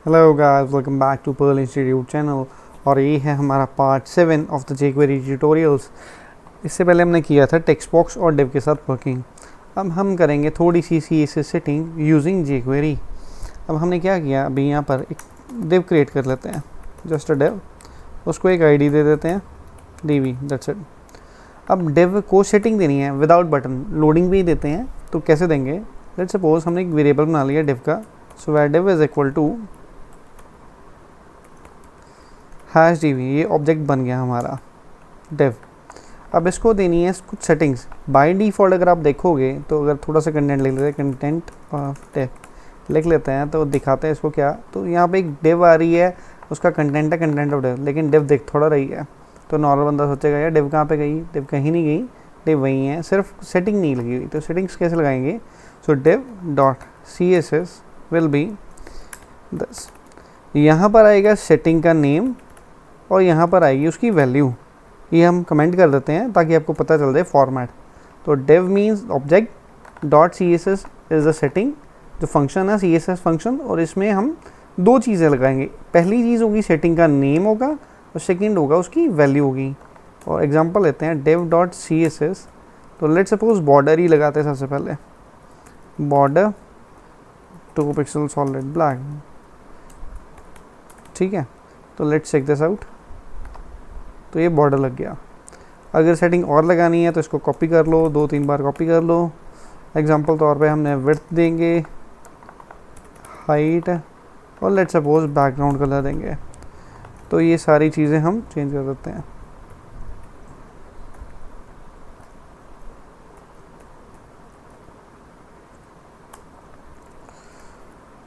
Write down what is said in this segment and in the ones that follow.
Hello guys, welcome back to Pearl Institute channel. और ये है हमारा part 7 of the jQuery tutorials. इससे पहले हमने किया था टेक्स्ट बॉक्स और डिव के साथ वर्किंग। अब हम करेंगे थोड़ी सी CSS सेटिंग यूजिंग jQuery। अब हमने क्या किया, अभी यहाँ पर एक डिव क्रिएट कर लेते हैं, जस्ट अ डिव। उसको एक आईडी दे देते हैं dv, दैट्स इट। अब डिव को सेटिंग देनी है विदाउट बटन, लोडिंग भी देते हैं तो कैसे देंगे। लेट्स सपोज हमने एक वेरिएबल बना लिया डिव का, so where div is equal to #div। ये ऑब्जेक्ट बन गया हमारा डिव। अब इसको देनी है कुछ सेटिंग्स। बाय डिफ़ॉल्ट अगर आप देखोगे तो अगर थोड़ा सा कंटेंट लिख लेते हैं, कंटेंट ऑफ डिव लिख लेते हैं तो दिखाते हैं इसको क्या। तो यहाँ पे एक डिव आ रही है, उसका कंटेंट है कंटेंट ऑफ डिव, लेकिन डिव दिख थोड़ा रही है। तो नॉर्मल बंदा सोचेगा यार डिव कहाँ पे गई, डिव कहीं नहीं गई, डिव वहीं है, सिर्फ सेटिंग नहीं लगी हुई। तो सेटिंग्स कैसे लगाएंगे। So div dot CSS will be this. यहाँ पर आएगा सेटिंग का नेम और यहाँ पर आएगी उसकी वैल्यू। ये हम कमेंट कर देते हैं ताकि आपको पता चल जाए फॉर्मेट। तो div means object dot CSS is the setting, जो फंक्शन है CSS फंक्शन। और इसमें हम दो चीज़ें लगाएंगे। पहली चीज़ होगी सेटिंग का नेम होगा और सेकंड होगा उसकी वैल्यू होगी। और एग्जांपल लेते हैं डिव डॉट CSS। तो लेट सपोज बॉर्डर ही लगाते हैं सबसे पहले, बॉर्डर 2 पिक्सल सॉलिड ब्लैक, ठीक है। तो लेट्स चेक दिस आउट। तो ये बॉर्डर लग गया। अगर सेटिंग और लगानी है तो इसको कॉपी कर लो, 2-3 बार कॉपी कर लो। एग्जांपल तौर पे हमने विड्थ देंगे, हाइट और लेट सपोज बैकग्राउंड कलर देंगे। तो ये सारी चीज़ें हम चेंज कर देते हैं।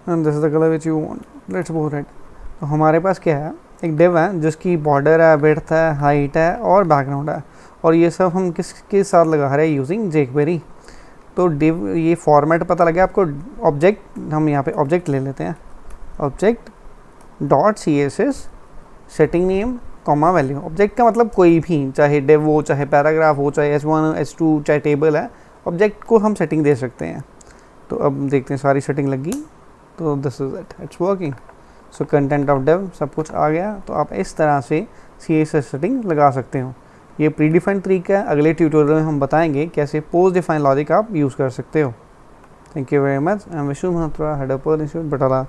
And this is the colour which you want, let's suppose red. तो हमारे पास क्या है, एक डिव है जिसकी बॉर्डर है, विड्थ है, हाइट है और बैकग्राउंड है। और ये सब हम किसके साथ लगा रहे हैं, यूजिंग jQuery। तो डिव ये फॉर्मेट पता लगे आपको। ऑब्जेक्ट, हम यहाँ पे ऑब्जेक्ट ले लेते हैं, object dot CSS setting name comma value. Object का मतलब कोई भी, चाहे डिव हो, चाहे पैराग्राफ हो, चाहे S1 S2, चाहे टेबल है, ऑब्जेक्ट को हम सेटिंग दे सकते हैं। तो अब देखते हैं सारी सेटिंग लगी। तो this is it, it's working. So content of div सब कुछ आ गया। तो आप इस तरह से CSS सेटिंग लगा सकते हो। ये प्री डिफाइंड तरीका है। अगले ट्यूटोरियल में हम बताएंगे कैसे पोस्ट डिफाइंड लॉजिक आप यूज़ कर सकते हो। Thank you very much. I am Vishu Malhotra, head of pearl institute, Batala.